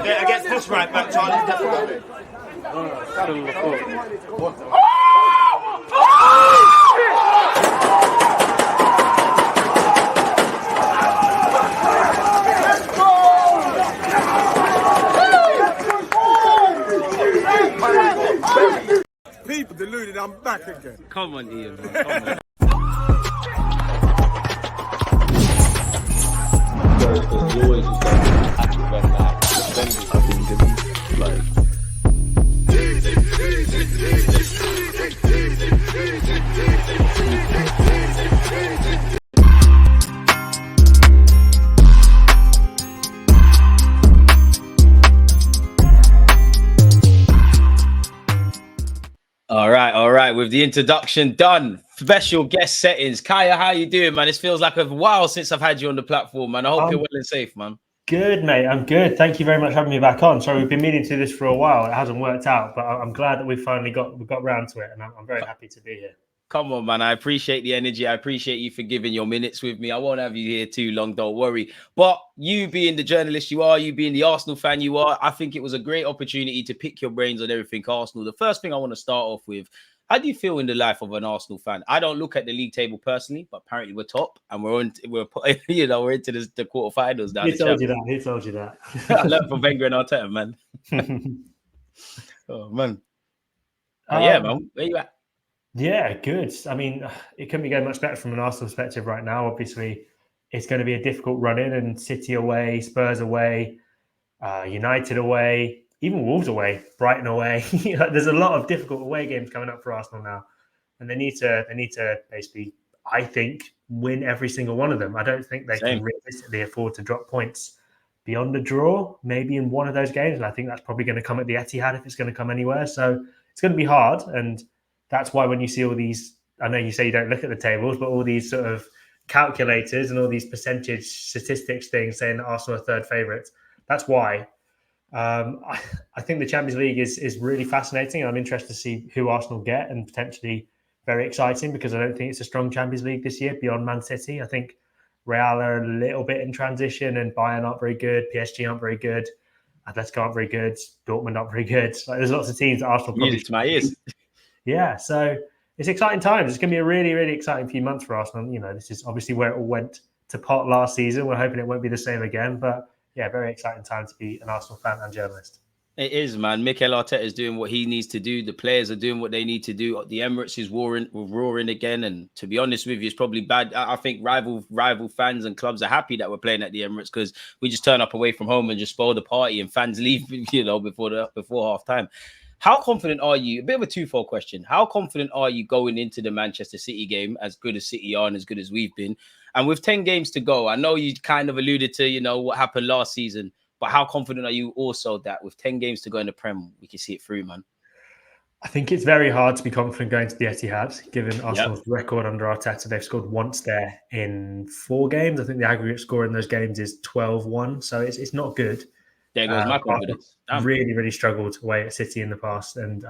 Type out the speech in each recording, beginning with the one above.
Yeah, against this right back, Charlie's definitely. People deluded, I'm back again. Come on, Ian, man. Come on. You always just have to run that. I think like. All right. With the introduction done, special guest settings. Kaya, how you doing, man? It feels like a while since I've had you on the platform, man. I hope you're well and safe, man. Good, mate. I'm good. Thank you very much for having me back on. Sorry, we've been meaning to do this for a while. It hasn't worked out, but I'm glad that we finally got round to it, and I'm very happy to be here. Come on, man. I appreciate the energy. I appreciate you for giving your minutes with me. I won't have you here too long, don't worry. But you being the journalist you are, you being the Arsenal fan you are, I think it was a great opportunity to pick your brains on everything Arsenal. The first thing I want to start off with, how do you feel in the life of an Arsenal fan? I don't look at the league table personally, but apparently we're top and we're into the quarterfinals now. He told you that. I learned from Wenger and Arteta, man. Oh, man. Yeah, man. Where you at? Yeah, good. I mean, it couldn't be going much better from an Arsenal perspective right now. Obviously, it's going to be a difficult run-in, and City away, Spurs away, United away, even Wolves away, Brighton away. There's a lot of difficult away games coming up for Arsenal now, and they need to basically, I think, win every single one of them. I don't think they can realistically afford to drop points beyond a draw, maybe in one of those games, and I think that's probably going to come at the Etihad if it's going to come anywhere. So it's going to be hard, and that's why when you see all these, I know you say you don't look at the tables, but all these sort of calculators and all these percentage statistics things saying that Arsenal are third favourites, that's why. I think the Champions League is really fascinating. I'm interested to see who Arsenal get, and potentially very exciting because I don't think it's a strong Champions League this year beyond Man City. I think Real are a little bit in transition, and Bayern aren't very good. PSG aren't very good. Atletico aren't very good. Dortmund aren't very good. Like, there's lots of teams that Arsenal probably... Music to my ears. Yeah, so it's exciting times. It's going to be a really, really exciting few months for Arsenal. You know, this is obviously where it all went to pot last season. We're hoping it won't be the same again. But yeah, very exciting time to be an Arsenal fan and journalist. It is, man. Mikel Arteta is doing what he needs to do. The players are doing what they need to do. The Emirates is roaring again. And to be honest with you, it's probably bad. I think rival fans and clubs are happy that we're playing at the Emirates because we just turn up away from home and just spoil the party, and fans leave, before half time. How confident are you? A bit of a twofold question. How confident are you going into the Manchester City game, as good as City are and as good as we've been? And with 10 games to go, I know you kind of alluded to, what happened last season, but how confident are you also that with 10 games to go in the Prem, we can see it through, man? I think it's very hard to be confident going to the Etihad, given Arsenal's record under Arteta. They've scored once there in 4 games. I think the aggregate score in those games is 12-1, so it's not good. There goes my confidence. Really, really struggled away at City in the past. And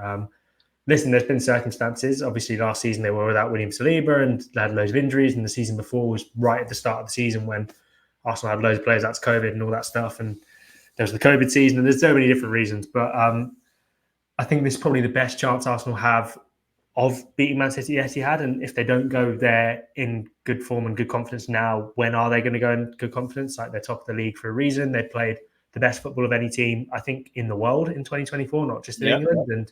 listen, there's been circumstances. Obviously, last season they were without William Saliba and they had loads of injuries. And the season before was right at the start of the season when Arsenal had loads of players out to COVID and all that stuff. And there was the COVID season, and there's so many different reasons. But I think this is probably the best chance Arsenal have of beating Man City at Etihad. And if they don't go there in good form and good confidence now, when are they going to go in good confidence? Like, they're top of the league for a reason. They played the best football of any team, I think, in the world in 2024, not just in England. And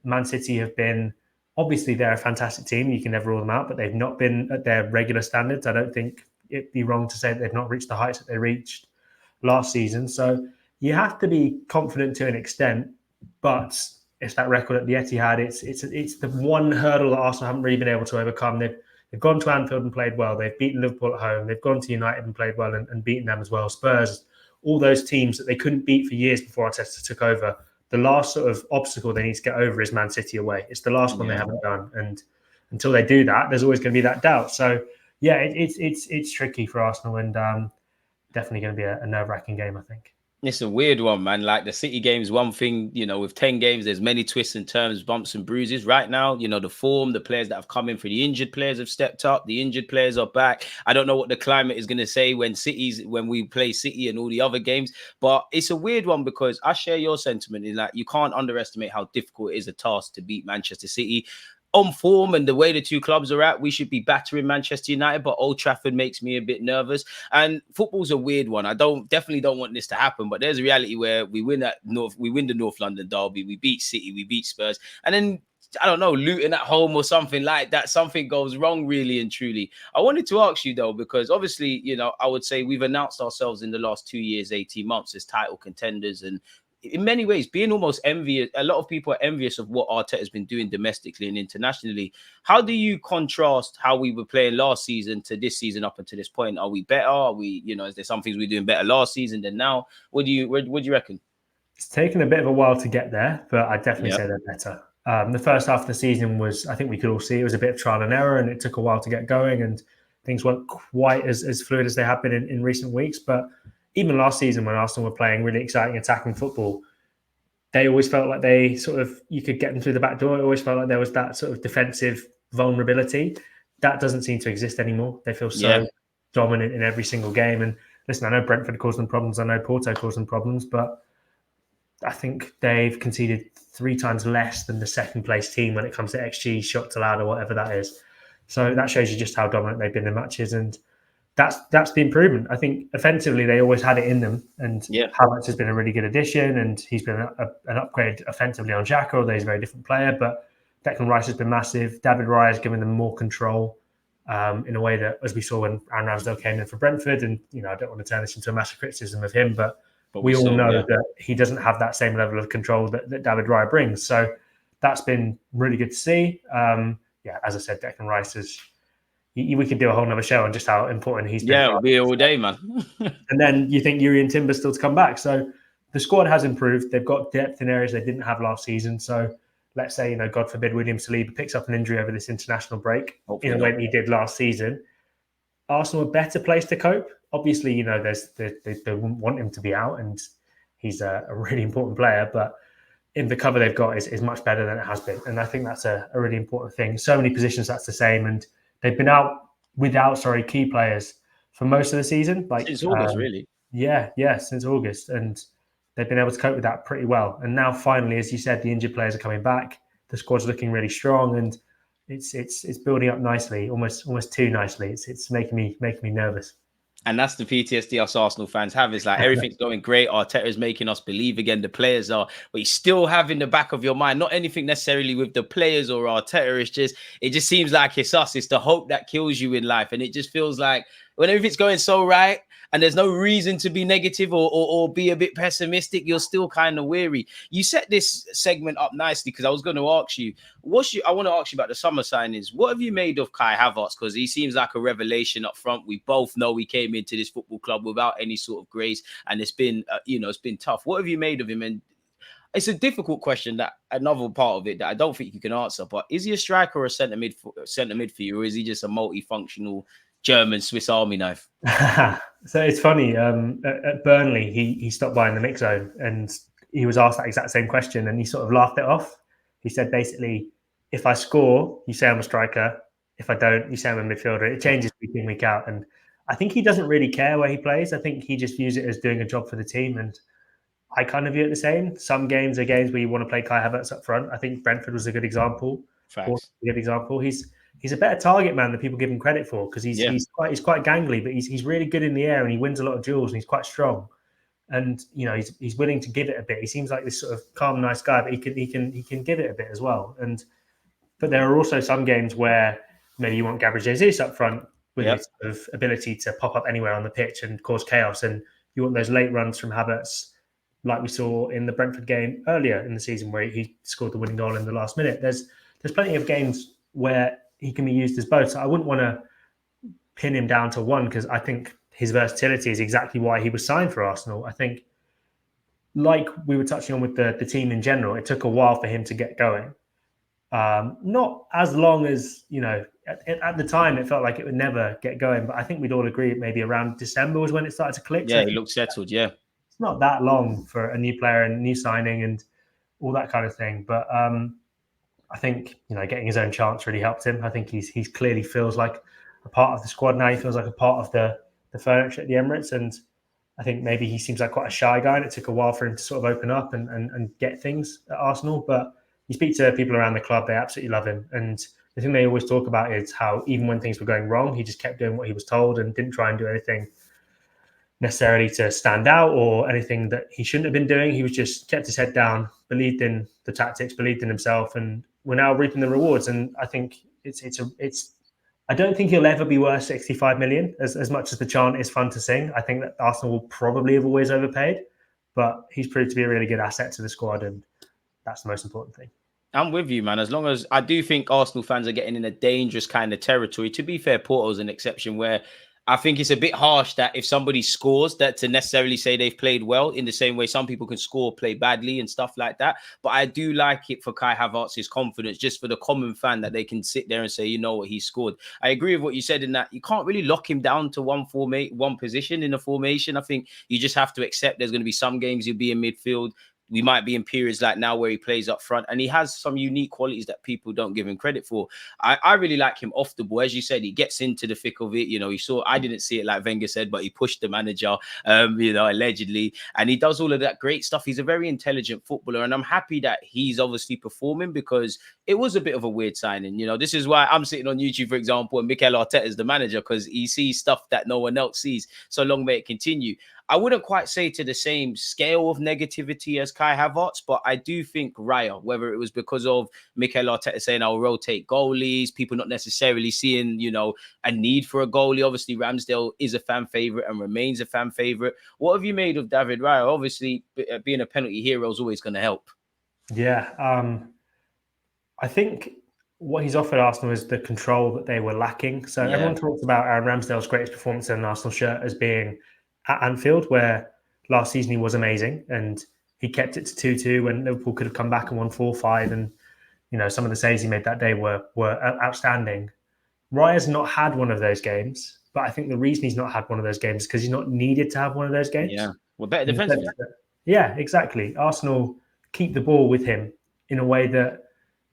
Man City have been, obviously, they're a fantastic team. You can never rule them out, but they've not been at their regular standards. I don't think it'd be wrong to say that they've not reached the heights that they reached last season. So you have to be confident to an extent, but it's that record at the Etihad. It's the one hurdle that Arsenal haven't really been able to overcome. They've gone to Anfield and played well. They've beaten Liverpool at home. They've gone to United and played well and beaten them as well. Spurs, all those teams that they couldn't beat for years before Arteta took over. The last sort of obstacle they need to get over is Man City away. It's the last one they haven't done. And until they do that, there's always going to be that doubt. So, yeah, it's tricky for Arsenal, and definitely going to be a nerve-wracking game, I think. It's a weird one, man. Like the City game's one thing, with 10 games, there's many twists and turns, bumps and bruises. Right now, the form, the players that have come in for the injured players have stepped up. The injured players are back. I don't know what the climate is going to say when we play City and all the other games, but it's a weird one because I share your sentiment in that you can't underestimate how difficult it is a task to beat Manchester City. On form and the way the two clubs are at, we should be battering Manchester United, but Old Trafford makes me a bit nervous. And football's a weird one. I definitely don't want this to happen, but there's a reality where we win the North London derby, we beat City, we beat Spurs, and then I don't know, Luton at home or something like that, something goes wrong really and truly. I wanted to ask you though, because obviously, I would say we've announced ourselves in the last 2 years, 18 months as title contenders, and in many ways, being almost envious. A lot of people are envious of what Arteta has been doing domestically and internationally. How do you contrast how we were playing last season to this season up until this point? Are we better? Are we, is there some things we're doing better last season than now? What do you reckon? It's taken a bit of a while to get there, but I'd definitely say they're better. The first half of the season was, I think we could all see, it was a bit of trial and error, and it took a while to get going, and things weren't quite as fluid as they have been in recent weeks. But even last season, when Arsenal were playing really exciting attacking football, they always felt like you could get them through the back door. It always felt like there was that sort of defensive vulnerability. That doesn't seem to exist anymore. They feel so dominant in every single game. And listen, I know Brentford caused them problems. I know Porto caused them problems, but I think they've conceded 3 times less than the second place team when it comes to XG, shots allowed, or whatever that is. So that shows you just how dominant they've been in matches. And that's the improvement. I think offensively, they always had it in them. And Havertz has been a really good addition, and he's been an upgrade offensively on Xhaka, although he's a very different player. But Declan Rice has been massive. David Raya has given them more control in a way that, as we saw when Aaron Ramsdale came in for Brentford, and I don't want to turn this into a massive criticism of him, but we all know that he doesn't have that same level of control that David Raya brings. So that's been really good to see. As I said, Declan Rice is... We could do a whole nother show on just how important he's been. Yeah, it'll be all day, man. And then you think Yuri and Timber still to come back. So the squad has improved. They've got depth in areas they didn't have last season. So let's say, God forbid, William Saliba picks up an injury over this international break in a way that he did last season. Arsenal a better place to cope. Obviously, they wouldn't want him to be out, and he's a really important player. But in the cover they've got is much better than it has been. And I think that's a really important thing. So many positions that's the same. And they've been out without key players for most of the season. Since August, really. Yeah, since August. And they've been able to cope with that pretty well. And now finally, as you said, the injured players are coming back. The squad's looking really strong, and it's building up nicely, almost too nicely. It's making me nervous. And that's the PTSD us Arsenal fans have. It's like everything's going great. Arteta is making us believe again. The players are, but you still have in the back of your mind, not anything necessarily with the players or Arteta. It just seems like it's us. It's the hope that kills you in life. And it just feels like when everything's going so right and there's no reason to be negative or be a bit pessimistic, you're still kind of weary. You set this segment up nicely because I was going to ask you, I want to ask you about the summer signings. What have you made of Kai Havertz? Because he seems like a revelation up front. We both know he came into this football club without any sort of grace, and it's been, it's been tough. What have you made of him? And it's a difficult question, that another part of it that I don't think you can answer. But is he a striker or a centre mid for you, or is he just a multifunctional German Swiss Army knife? So it's funny. At Burnley, he stopped by in the mix zone, and he was asked that exact same question, and he sort of laughed it off. He said basically, if I score, you say I'm a striker. If I don't, you say I'm a midfielder. It changes week in, week out. And I think he doesn't really care where he plays. I think he just views it as doing a job for the team. And I kind of view it the same. Some games are games where you want to play Kai Havertz up front. I think Brentford was a good example. Facts. A good example. He's a better target man than people give him credit for, because he's quite gangly, but he's really good in the air, and he wins a lot of duels, and he's quite strong. And he's willing to give it a bit. He seems like this sort of calm, nice guy, but he can give it a bit as well. But there are also some games where maybe you want Gabriel Jesus up front with his sort of ability to pop up anywhere on the pitch and cause chaos, and you want those late runs from Havertz, like we saw in the Brentford game earlier in the season where he scored the winning goal in the last minute. There's plenty of games where he can be used as both. So I wouldn't want to pin him down to one, because I think his versatility is exactly why he was signed for Arsenal. I think, like we were touching on with the team in general, it took a while for him to get going. Not as long as, at the time it felt like it would never get going, but I think we'd all agree maybe around December was when it started to click. Yeah, he looked settled, yeah. not that long for a new player and a new signing and all that kind of thing. But I think, getting his own chance really helped him. I think he's clearly feels like a part of the squad now. He feels like a part of the furniture at the Emirates. And I think maybe he seems like quite a shy guy, and it took a while for him to sort of open up and get things at Arsenal. But you speak to people around the club, they absolutely love him. And the thing they always talk about is how even when things were going wrong, he just kept doing what he was told and didn't try and do anything necessarily to stand out or anything that he shouldn't have been doing. He was just kept his head down, believed in the tactics, believed in himself, and we're now reaping the rewards. And I think it's I don't think he'll ever be worth 65 million, as much as the chant is fun to sing. I think that Arsenal will probably have always overpaid, but he's proved to be a really good asset to the squad, and that's the most important thing. I'm with you, man. As long as I do think Arsenal fans are getting in a dangerous kind of territory. To be fair, Porto's an exception where I think it's a bit harsh that if somebody scores, that to necessarily say they've played well, in the same way some people can score, play badly and stuff like that. But I do like it for Kai Havertz's confidence, just for the common fan, that they can sit there and say, you know what, he scored. I agree with what you said in that you can't really lock him down to one position in a formation. I think you just have to accept there's going to be some games he'll be in midfield. We might be in periods like now where he plays up front, and he has some unique qualities that people don't give him credit for. I really like him off the ball. As you said, he gets into the thick of it. You saw, I didn't see it like Wenger said, but he pushed the manager, allegedly, and he does all of that great stuff. He's a very intelligent footballer, and I'm happy that he's obviously performing, because it was a bit of a weird signing. This is why I'm sitting on YouTube, for example, and Mikel Arteta is the manager, because he sees stuff that no one else sees. So long may it continue. I wouldn't quite say to the same scale of negativity as Kai Havertz, but I do think Raya, whether it was because of Mikel Arteta saying I'll rotate goalies, people not necessarily seeing, a need for a goalie. Obviously, Ramsdale is a fan favourite and remains a fan favourite. What have you made of David Raya? Obviously, being a penalty hero is always going to help. Yeah. I think what he's offered Arsenal is the control that they were lacking. So everyone talks about Aaron Ramsdale's greatest performance in an Arsenal shirt as being at Anfield, where last season he was amazing and he kept it to 2-2 when Liverpool could have come back and won 4-5. And, some of the saves he made that day were outstanding. Raya's not had one of those games, but I think the reason he's not had one of those games is because he's not needed to have one of those games. Yeah, well, better defensively. Yeah, exactly. Arsenal keep the ball with him in a way that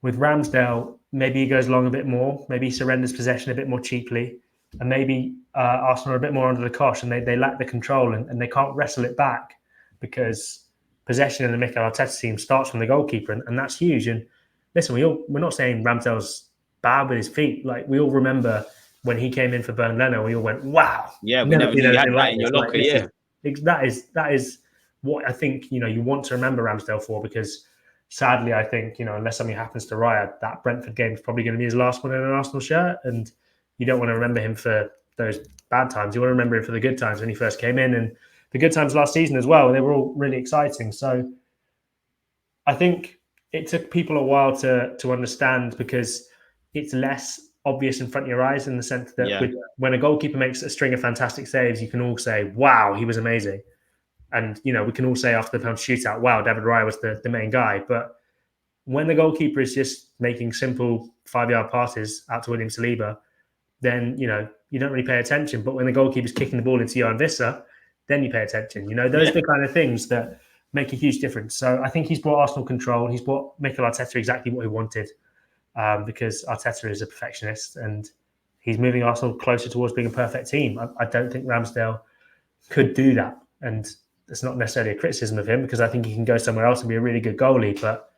with Ramsdale, maybe he goes long a bit more, maybe he surrenders possession a bit more cheaply, and maybe Arsenal are a bit more under the cosh and they lack the control and they can't wrestle it back, because possession in the Mikel Arteta team starts from the goalkeeper, and that's huge. And listen, we're not saying Ramsdale's bad with his feet. Like, we all remember when he came in for Burnley, we all went, wow. Yeah, we never knew you had that in your locker, yeah. That is what I think, you want to remember Ramsdale for, because sadly, I think, unless something happens to Raya, that Brentford game is probably going to be his last one in an Arsenal shirt. And you don't want to remember him for those bad times. You want to remember him for the good times when he first came in, and the good times last season as well. And they were all really exciting. So I think it took people a while to understand, because it's less obvious in front of your eyes, in the sense that when a goalkeeper makes a string of fantastic saves, you can all say, wow, he was amazing. And, we can all say after the penalty shootout, wow, David Raya was the main guy. But when the goalkeeper is just making simple 5-yard passes out to William Saliba, then, you don't really pay attention. But when the goalkeeper's kicking the ball into Johan Visser, then you pay attention. Those are the kind of things that make a huge difference. So I think he's brought Arsenal control. He's brought Mikel Arteta exactly what he wanted, because Arteta is a perfectionist and he's moving Arsenal closer towards being a perfect team. I don't think Ramsdale could do that. And it's not necessarily a criticism of him, because I think he can go somewhere else and be a really good goalie. But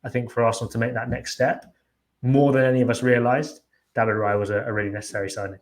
I think for Arsenal to make that next step, more than any of us realised, David Raya was a really necessary signing.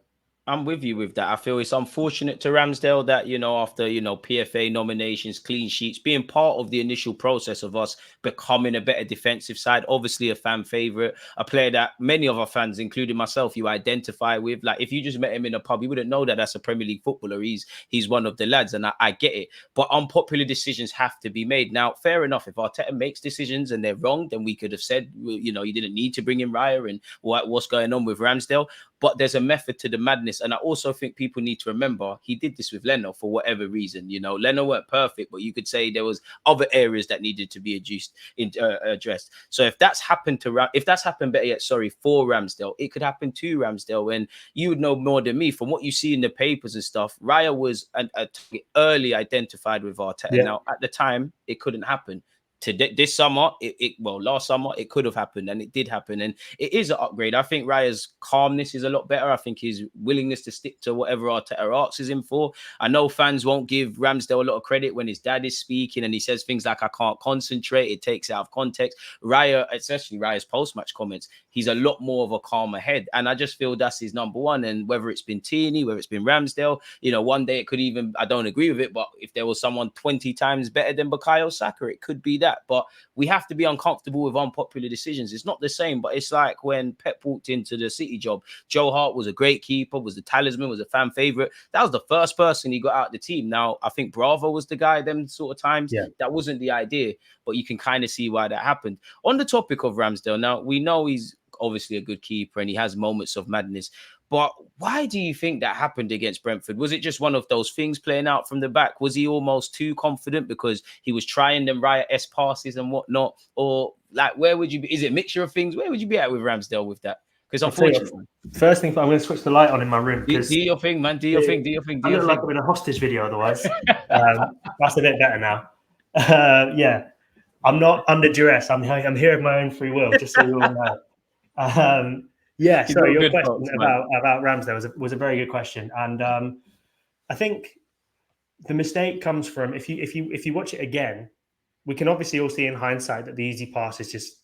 I'm with you with that. I feel it's unfortunate to Ramsdale that, after, PFA nominations, clean sheets, being part of the initial process of us becoming a better defensive side, obviously a fan favourite, a player that many of our fans, including myself, you identify with. Like, if you just met him in a pub, you wouldn't know that that's a Premier League footballer. He's one of the lads, and I get it. But unpopular decisions have to be made. Now, fair enough, if Arteta makes decisions and they're wrong, then we could have said, you didn't need to bring in Raya and what's going on with Ramsdale. but there's a method to the madness. And I also think people need to remember he did this with Leno for whatever reason. You know, Leno weren't perfect, but you could say there was other areas that needed to be addressed. So if that's happened better yet, for Ramsdale, it could happen to Ramsdale. And you would know more than me from what you see in the papers and stuff. Raya was a target early identified with Arteta. Yeah. Now, at the time, it couldn't happen. This summer, last summer, it could have happened, and it did happen, and it is an upgrade. I think Raya's calmness is a lot better. I think his willingness to stick to whatever Arteta asks him for. I know fans won't give Ramsdale a lot of credit when his dad is speaking and he says things like, I can't concentrate, it takes it out of context. Raya, especially Raya's post-match comments, he's a lot more of a calmer head, and I just feel that's his number one. And whether it's been Tierney, whether it's been Ramsdale, you know, one day it could even, I don't agree with it, but if there was someone 20 times better than Bukayo Saka, it could be that. But we have to be uncomfortable with unpopular decisions. It's not the same, but it's like when Pep walked into the City job. Joe Hart was a great keeper, was the talisman, was a fan favorite. That was the first person he got out of the team. Now, I think Bravo was the guy them sort of times. Yeah. That wasn't the idea, but you can kind of see why that happened. On the topic of Ramsdale, now, we know he's obviously a good keeper and he has moments of madness. But why do you think that happened against Brentford? Was it just one of those things playing out from the back? Was he almost too confident because he was trying them Raya-esque passes and whatnot? Or like, where would you be? Is it a mixture of things? Where would you be at with Ramsdale with that? Because unfortunately, first thing, I'm going to switch the light on in my room. Do your thing, man. Do your thing. I look like I'm in a hostage video otherwise. That's a bit better now. Yeah, I'm not under duress. I'm here of my own free will, just so you all know. Yeah, so your question about Ramsdale was a very good question, and I think the mistake comes from if you watch it again, we can obviously all see in hindsight that the easy pass is just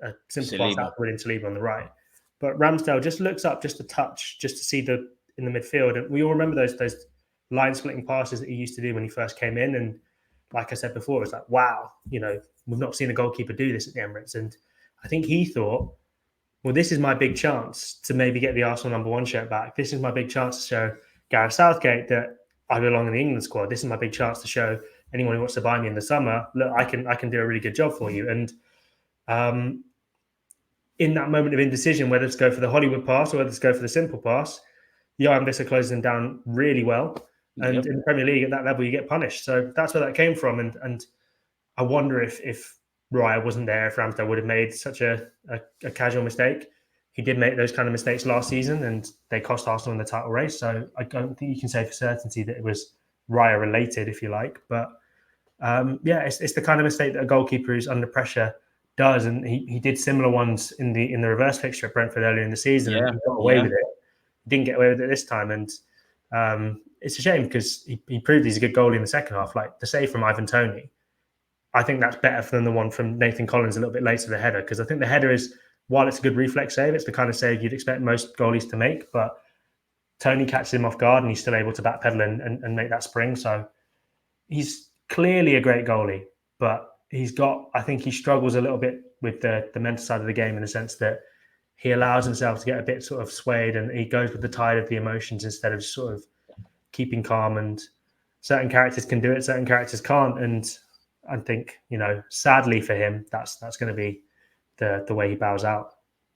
a simple pass out to Saliba on the right, but Ramsdale just looks up just a touch just to see in the midfield, and we all remember those line splitting passes that he used to do when he first came in, and like I said before, it's like, wow, you know, we've not seen a goalkeeper do this at the Emirates, and I think he thought, well, this is my big chance to maybe get the Arsenal #1 shirt back. This is my big chance to show Gareth Southgate that I belong in the England squad. This is my big chance to show anyone who wants to buy me in the summer, look, I can do a really good job for you. And in that moment of indecision, whether to go for the Hollywood pass or whether to go for the simple pass, Johan Visser closes him down really well. And in the Premier League, at that level, you get punished. So that's where that came from. And I wonder if Raya wasn't there, if Ramsdale would have made such a casual mistake. He did make those kind of mistakes last season and they cost Arsenal in the title race. So I don't think you can say for certainty that it was Raya related, if you like. But yeah, it's the kind of mistake that a goalkeeper who's under pressure does. And he did similar ones in the reverse fixture at Brentford earlier in the season and he got away with it. He didn't get away with it this time. And it's a shame because he proved he's a good goalie in the second half. Like the save from Ivan Toney, I think that's better than the one from Nathan Collins a little bit later, the header, because I think the header is, while it's a good reflex save, it's the kind of save you'd expect most goalies to make, but Toney catches him off guard and he's still able to backpedal and make that spring. So he's clearly a great goalie, but I think he struggles a little bit with the mental side of the game in the sense that he allows himself to get a bit sort of swayed and he goes with the tide of the emotions instead of sort of keeping calm. And certain characters can do it, certain characters can't. And I think, you know, sadly for him, that's going to be the way he bows out.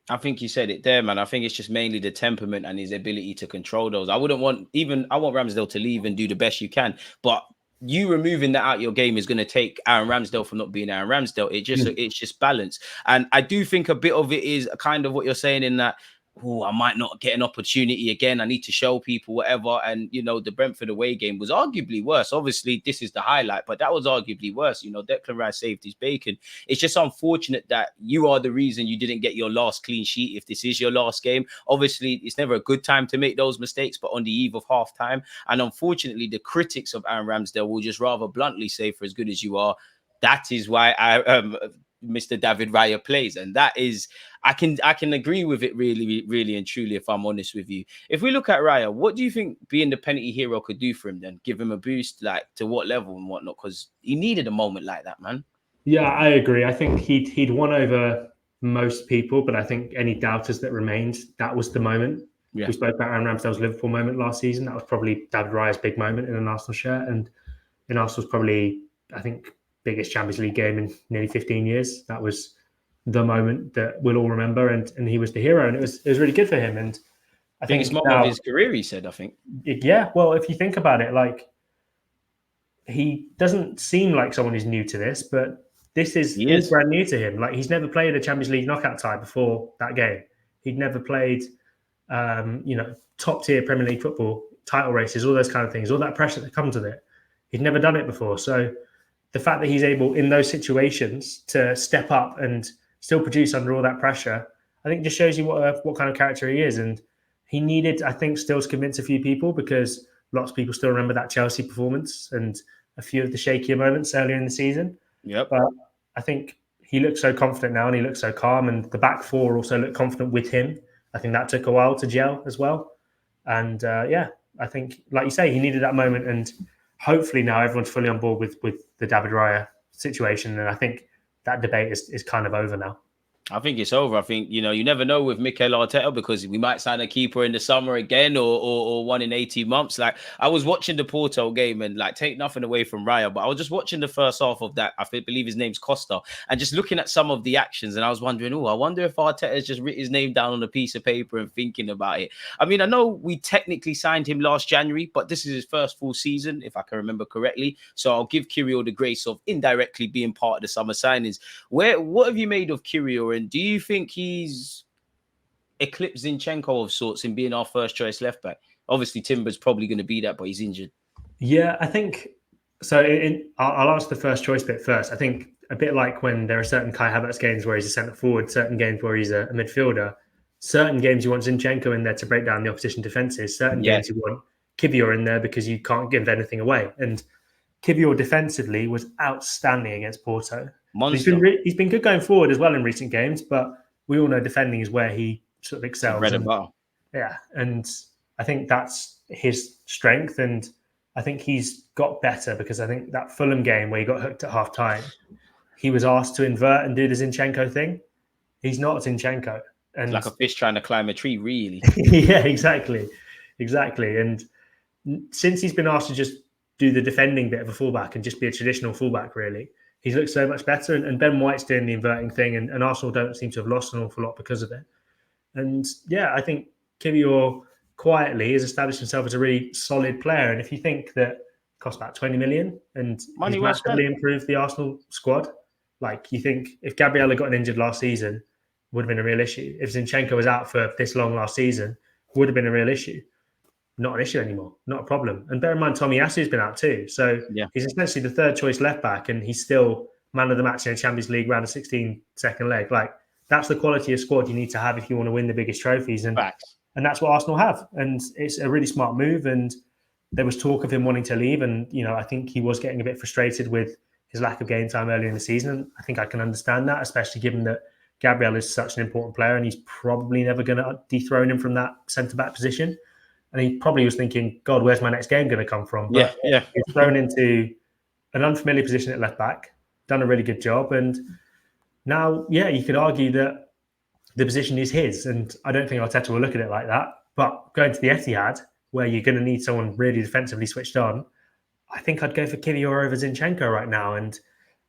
I think you said it there, man. I think it's just mainly the temperament and his ability to control those. I want Ramsdale to leave and do the best you can, but you removing that out of your game is going to take Aaron Ramsdale from not being Aaron Ramsdale. It's just balance. And I do think a bit of it is kind of what you're saying in that, I might not get an opportunity again. I need to show people whatever. And, you know, the Brentford away game was arguably worse. Obviously, this is the highlight, but that was arguably worse. You know, Declan Rice saved his bacon. It's just unfortunate that you are the reason you didn't get your last clean sheet if this is your last game. Obviously, it's never a good time to make those mistakes, but on the eve of half-time. And unfortunately, the critics of Aaron Ramsdale will just rather bluntly say, for as good as you are, that is why Mr. David Raya plays. And that is, I can agree with it really, really and truly, if I'm honest with you. If we look at Raya, what do you think being the penalty hero could do for him then? Give him a boost, like to what level and whatnot? Because he needed a moment like that, man. Yeah, I agree. I think he'd won over most people, but I think any doubters that remained, that was the moment. Yeah. We spoke about Aaron Ramsdale's Liverpool moment last season. That was probably David Raya's big moment in an Arsenal shirt. And in Arsenal's probably, I think, biggest Champions League game in nearly 15 years. That was the moment that we'll all remember, and he was the hero, and it was really good for him. And I think it's more of his career, he said, I think. Yeah, well, if you think about it, like, he doesn't seem like someone who's new to this, but this is all brand new to him. Like, he's never played a Champions League knockout tie before that game. He'd never played, top tier Premier League football, title races, all those kind of things, all that pressure that comes with it. He'd never done it before. So the fact that he's able in those situations to step up and still produce under all that pressure, I think just shows you what kind of character he is. And he needed, I think, still to convince a few people, because lots of people still remember that Chelsea performance and a few of the shakier moments earlier in the season. Yep. But I think he looks so confident now, and he looks so calm, and the back four also look confident with him. I think that took a while to gel as well. And I think, like you say, he needed that moment, and hopefully now everyone's fully on board with the David Raya situation. And I think that debate is kind of over now. I think it's over. I think, you never know with Mikel Arteta, because we might sign a keeper in the summer again, or one in 18 months. Like, I was watching the Porto game, and like, take nothing away from Raya, but I was just watching the first half of that. I believe his name's Costa, and just looking at some of the actions, and I was wondering, I wonder if Arteta's just written his name down on a piece of paper and thinking about it. I mean, I know we technically signed him last January, but this is his first full season, if I can remember correctly. So I'll give Kiwior the grace of indirectly being part of the summer signings. What have you made of Kiwior? And do you think he's eclipsed Zinchenko of sorts in being our first choice left back? Obviously, Timber's probably going to be that, but he's injured. Yeah, I think so. I'll answer the first choice bit first. I think a bit like when there are certain Kai Havertz games where he's a centre forward, certain games where he's a midfielder, certain games you want Zinchenko in there to break down the opposition defences, certain games you want Kiwior in there because you can't give anything away. And Kiwior defensively was outstanding against Porto. Monster. He's been good going forward as well in recent games, but we all know defending is where he sort of excels. Bread and butter. Yeah, and I think that's his strength, and I think he's got better, because I think that Fulham game where he got hooked at half time, he was asked to invert and do the Zinchenko thing. He's not Zinchenko. And it's like a fish trying to climb a tree, really. Yeah, exactly. And since he's been asked to just do the defending bit of a fullback and just be a traditional fullback, really, he's looked so much better. And Ben White's doing the inverting thing, and Arsenal don't seem to have lost an awful lot because of it. And yeah, I think Kiwior quietly has established himself as a really solid player. And if you think that it costs about 20 million and he's massively improved the Arsenal squad, like, you think if Gabriel had gotten injured last season, would have been a real issue. If Zinchenko was out for this long last season, would have been a real issue. Not an issue anymore, not a problem. And bear in mind, Tomiyasu's been out too. So he's essentially the third choice left back, and he's still man of the match in a Champions League round of 16 second leg. Like, that's the quality of squad you need to have if you want to win the biggest trophies. And that's what Arsenal have. And it's a really smart move. And there was talk of him wanting to leave. And, I think he was getting a bit frustrated with his lack of game time earlier in the season. I think I can understand that, especially given that Gabriel is such an important player, and he's probably never going to dethrone him from that centre-back position. And he probably was thinking, God, where's my next game going to come from? But he's thrown into an unfamiliar position at left back, done a really good job. And now, you could argue that the position is his. And I don't think Arteta will look at it like that. But going to the Etihad, where you're going to need someone really defensively switched on, I think I'd go for Kiwior over Zinchenko right now. And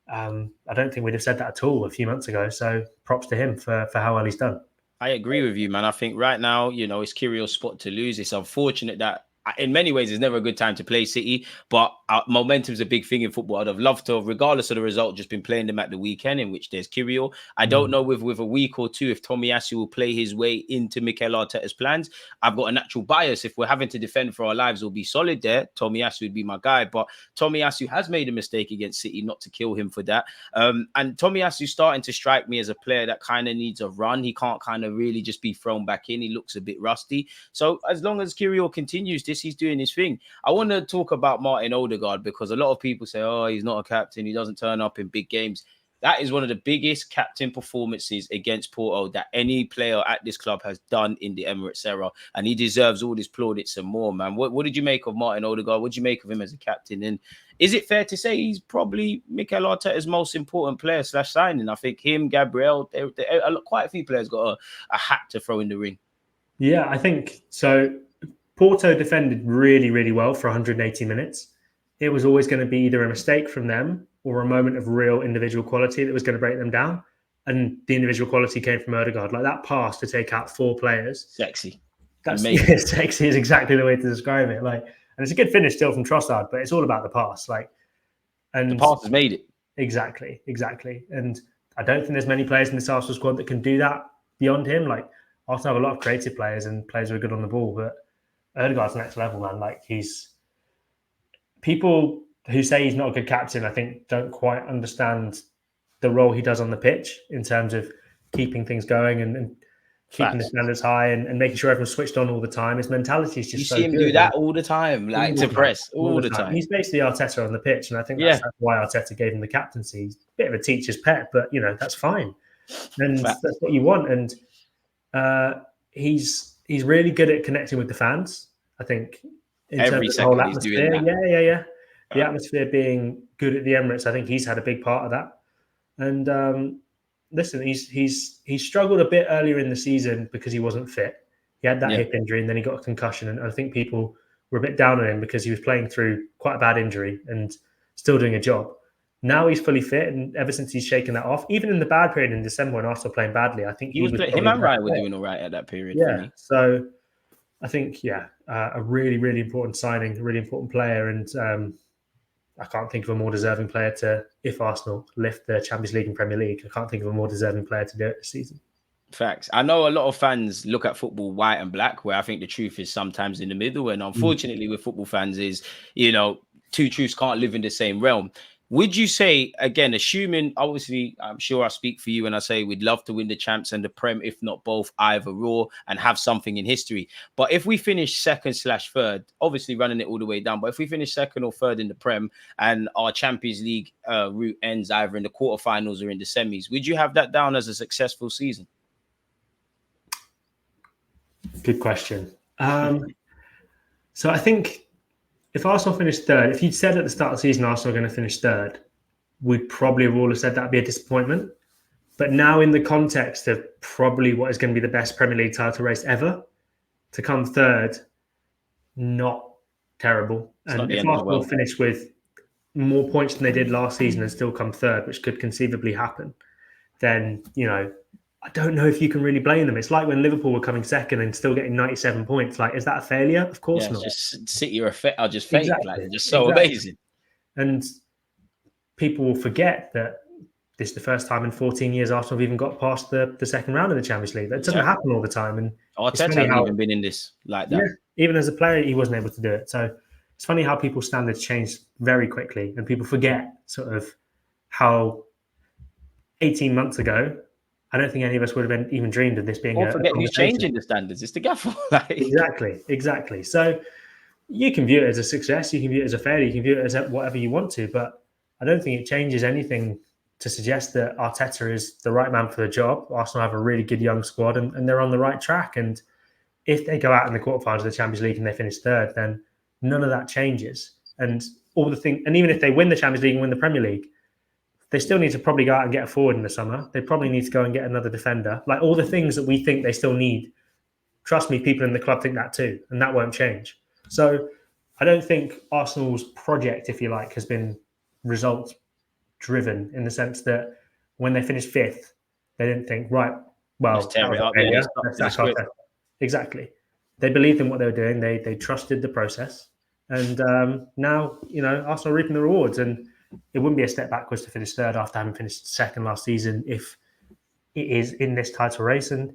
I don't think we'd have said that at all a few months ago. So props to him for how well he's done. I agree with you, man. I think right now, it's Kiwior's spot to lose. It's unfortunate that in many ways, it's never a good time to play City, but momentum's a big thing in football. I'd have loved to have, regardless of the result, just been playing them at the weekend, in which there's Kiwior. I don't know with a week or two if Tomiyasu will play his way into Mikel Arteta's plans. I've got a natural bias. If we're having to defend for our lives, we'll be solid there. Tomiyasu would be my guy, but Tomiyasu has made a mistake against City, not to kill him for that. And Tomiyasu's starting to strike me as a player that kind of needs a run. He can't kind of really just be thrown back in. He looks a bit rusty. So as long as Kiwior continues this, he's doing his thing. I want to talk about Martin Odegaard, because a lot of people say, oh, he's not a captain, he doesn't turn up in big games. That is one of the biggest captain performances against Porto that any player at this club has done in the Emirates era, and he deserves all his plaudits and more, man. What did you make of Martin Odegaard? What did you make of him as a captain? And is it fair to say he's probably Mikel Arteta's most important player / signing? I think him, Gabriel, quite a few players got a hat to throw in the ring. Yeah, I think so. Porto defended really, really well for 180 minutes. It was always going to be either a mistake from them or a moment of real individual quality that was going to break them down. And the individual quality came from Odegaard. Like that pass to take out 4 players. Sexy. That's Amazing. sexy is exactly the way to describe it. Like, and it's a good finish still from Trossard, but it's all about the pass. Like, and The pass has made it. Exactly. And I don't think there's many players in this Arsenal squad that can do that beyond him. Like, Arsenal have a lot of creative players and players who are good on the ball, but Odegaard's next level, man. Like, people who say he's not a good captain, I think, don't quite understand the role he does on the pitch in terms of keeping things going and keeping the standards high and making sure everyone's switched on all the time. His mentality is just you so see him good. do that all the time, like to press all the time. He's basically Arteta on the pitch, and I think that's why Arteta gave him the captaincy. He's a bit of a teacher's pet, but that's fine, and that's what you want. And he's really good at connecting with the fans. I think in every terms of the whole second he's doing atmosphere, that. yeah. The atmosphere being good at the Emirates, I think he's had a big part of that. And listen, he's struggled a bit earlier in the season because he wasn't fit. He had that hip injury and then he got a concussion. And I think people were a bit down on him because he was playing through quite a bad injury and still doing a job. Now he's fully fit, and ever since he's shaken that off, even in the bad period in December when Arsenal playing badly, I think him and Ryan were doing all right at that period. Yeah, for me. So I think a really, really important signing, a really important player, and I can't think of a more deserving player to, if Arsenal lift the Champions League and Premier League, I can't think of a more deserving player to do it this season. Facts. I know a lot of fans look at football white and black, where I think the truth is sometimes in the middle. And unfortunately, with football fans is, two truths can't live in the same realm. Would you say, again, assuming, obviously, I'm sure I speak for you when I say we'd love to win the Champs and the Prem, if not both, either or, and have something in history. But if we finish second/third, obviously running it all the way down, but if we finish second or third in the Prem and our Champions League route ends either in the quarterfinals or in the semis, would you have that down as a successful season? Good question. So I think if Arsenal finished third, if you'd said at the start of the season Arsenal are going to finish third, we'd probably have all said that'd be a disappointment. But now in the context of probably what is going to be the best Premier League title race ever, to come third, not terrible. And if Arsenal finish with more points than they did last season and still come third, which could conceivably happen, then, I don't know if you can really blame them. It's like when Liverpool were coming second and still getting 97 points. Like, is that a failure? Of course not. Just City are fake. Exactly. Like, they're just so amazing. And people will forget that this is the first time in 14 years Arsenal have even got past the second round of the Champions League. That doesn't happen all the time. And Arteta hasn't even been in this like that. Yeah, even as a player, he wasn't able to do it. So it's funny how people's standards change very quickly, and people forget sort of how 18 months ago, I don't think any of us would have even dreamed of this being forget who's changing the standards. It's the gaffer. Exactly. So you can view it as a success, you can view it as a failure, you can view it as whatever you want to, but I don't think it changes anything to suggest that Arteta is the right man for the job. Arsenal have a really good young squad and they're on the right track. And if they go out in the quarterfinals of the Champions League and they finish third, then none of that changes. And even if they win the Champions League and win the Premier League, they still need to probably go out and get a forward in the summer. They probably need to go and get another defender. Like all the things that we think they still need, trust me, people in the club think that too, and that won't change. So I don't think Arsenal's project, if you like, has been results driven in the sense that when they finished fifth, they didn't think, right, well, exactly. They believed in what they were doing. They trusted the process. And now, Arsenal are reaping the rewards. And it wouldn't be a step backwards to finish third after having finished second last season if it is in this title race. And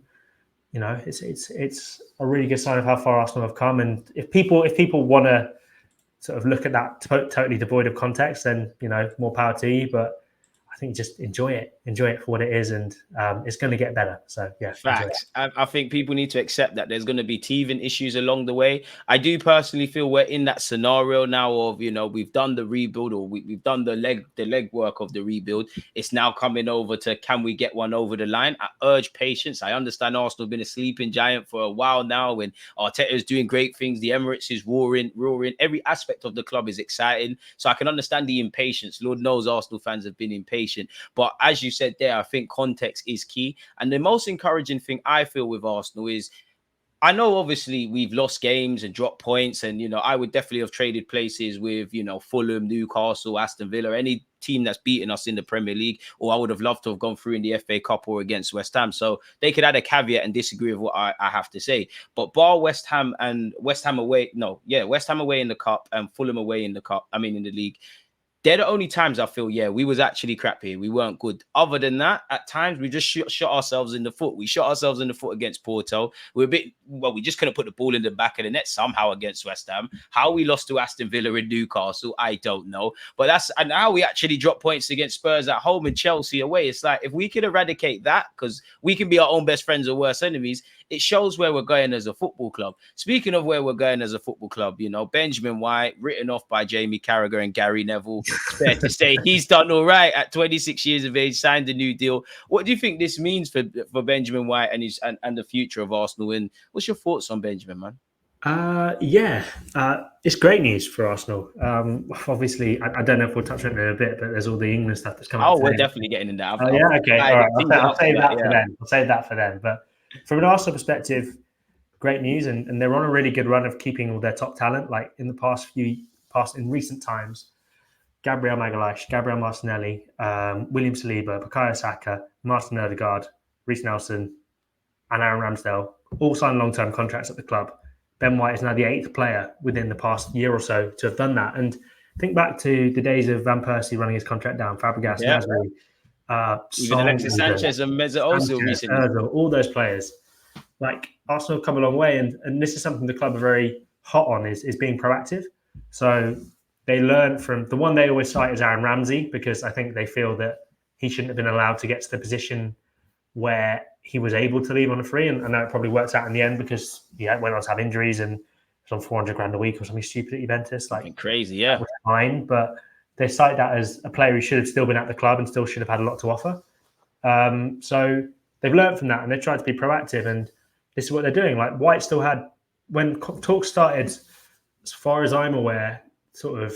it's a really good sign of how far Arsenal have come. And if people want to sort of look at that totally devoid of context, then more power to you. But I think just enjoy it for what it is, and it's going to get better. So yeah, facts. I think people need to accept that there's going to be teething issues along the way. I do personally feel we're in that scenario now of we've done the rebuild, or we've done the leg work of the rebuild. It's now coming over to, can we get one over the line? I urge patience. I understand Arsenal have been a sleeping giant for a while now, when Arteta is doing great things. The Emirates is roaring. Every aspect of the club is exciting. So I can understand the impatience. Lord knows Arsenal fans have been impatient. But as you said there, I think context is key. And the most encouraging thing I feel with Arsenal is I know obviously we've lost games and dropped points, and I would definitely have traded places with Fulham, Newcastle, Aston Villa, any team that's beaten us in the Premier League, or I would have loved to have gone through in the FA Cup or against West Ham. So they could add a caveat and disagree with what I have to say. But bar West Ham away in the cup and Fulham away in the cup, in the league. They're the only times I feel, we was actually crap here. We weren't good. Other than that, at times we just shot ourselves in the foot. We shot ourselves in the foot against Porto. We just couldn't put the ball in the back of the net somehow against West Ham. How we lost to Aston Villa in Newcastle, I don't know. But and how we actually dropped points against Spurs at home and Chelsea away. It's like, if we could eradicate that, because we can be our own best friends or worst enemies, it shows where we're going as a football club. Speaking of where we're going as a football club, Benjamin White, written off by Jamie Carragher and Gary Neville. It's fair to say he's done all right at 26 years of age, signed a new deal. What do you think this means for Benjamin White and the future of Arsenal? And what's your thoughts on Benjamin, man? It's great news for Arsenal. Obviously, I don't know if we'll touch on it in a bit, but there's all the England stuff that's coming. We're definitely getting into that. Okay. All right. I'll save that for then. I'll save that for then. But from an Arsenal perspective, great news, and they're on a really good run of keeping all their top talent. Like in in recent times, Gabriel Magalhaes, Gabriel Martinelli, William Saliba, Bukayo Saka, Martin Odegaard, Reece Nelson, and Aaron Ramsdale all signed long-term contracts at the club. Ben White is now the 8th player within the past year or so to have done that. And think back to the days of Van Persie running his contract down, Fabregas, Nasri, even Alexis Sanchez and Mesut Ozil recently. All those players. Like, Arsenal have come a long way, and this is something the club are very hot on, is being proactive. So they learn from the one they always cite is Aaron Ramsey, because I think they feel that he shouldn't have been allowed to get to the position where he was able to leave on a free. And I know it probably worked out in the end because he went on to have injuries and was on 400 grand a week or something stupid at Juventus. Like, crazy, yeah. Was fine, but they cite that as a player who should have still been at the club and still should have had a lot to offer. So they've learned from that, and they've tried to be proactive, and this is what they're doing. Like, White still had, when talks started, as far as I'm aware, sort of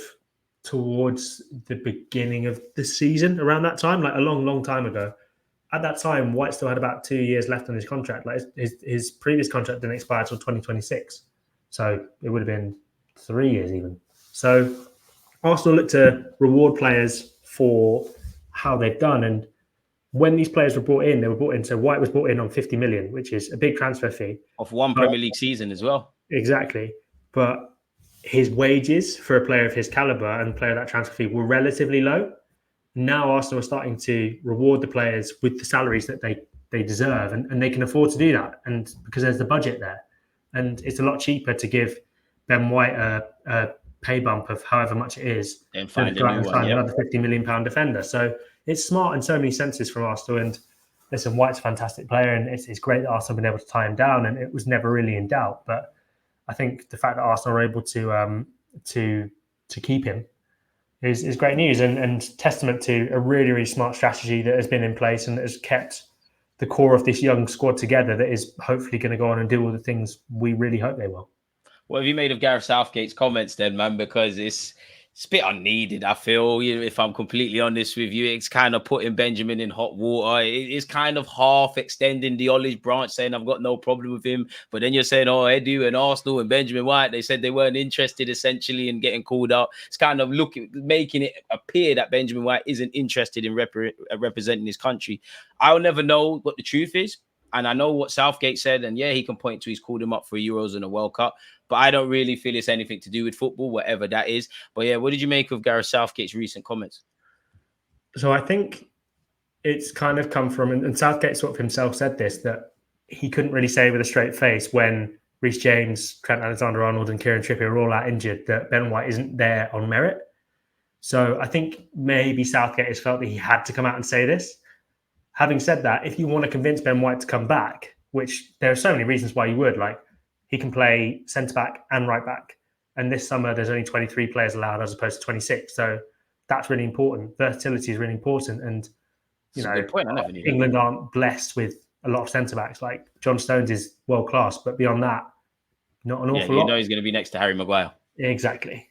towards the beginning of the season, around that time, like a long, long time ago. At that time, White still had about 2 years left on his contract. Like his previous contract didn't expire until 2026. So it would have been 3 years even. So Arsenal look to reward players for how they've done. And when these players were brought in, they were brought in. So White was brought in on 50 million, which is a big transfer fee. Of one Premier League season as well. Exactly. But his wages for a player of his caliber and player of that transfer fee were relatively low. Now Arsenal are starting to reward the players with the salaries that they deserve, and they can afford to do that, and because there's the budget there. And it's a lot cheaper to give Ben White a pay bump of however much it is and find another £50 million defender. So it's smart in so many senses from Arsenal. And listen, White's a fantastic player, and it's great that Arsenal have been able to tie him down, and it was never really in doubt. But I think the fact that Arsenal are able to keep him is great news, and testament to a really, really smart strategy that has been in place and that has kept the core of this young squad together, that is hopefully going to go on and do all the things we really hope they will. What have you made of Gareth Southgate's comments then, man? Because it's a bit unneeded, I feel. If I'm completely honest with you, it's kind of putting Benjamin in hot water. It's kind of half extending the olive branch, saying I've got no problem with him. But then you're saying, Edu and Arsenal and Benjamin White, they said they weren't interested essentially in getting called up. It's kind of making it appear that Benjamin White isn't interested in representing his country. I'll never know what the truth is. And I know what Southgate said, and he can point to he's called him up for Euros and a World Cup, but I don't really feel it's anything to do with football, whatever that is. But what did you make of Gareth Southgate's recent comments? So I think it's kind of come from, and Southgate sort of himself said this, that he couldn't really say with a straight face when Reece James, Trent Alexander-Arnold and Kieran Trippier are all out injured that Ben White isn't there on merit. So I think maybe Southgate has felt that he had to come out and say this. Having said that, if you want to convince Ben White to come back, which there are so many reasons why you would, like he can play centre-back and right-back. And this summer, there's only 23 players allowed as opposed to 26. So that's really important. Versatility is really important. And, England aren't blessed with a lot of centre-backs. Like John Stones is world-class, but beyond that, not an awful lot. He's going to be next to Harry Maguire. Exactly.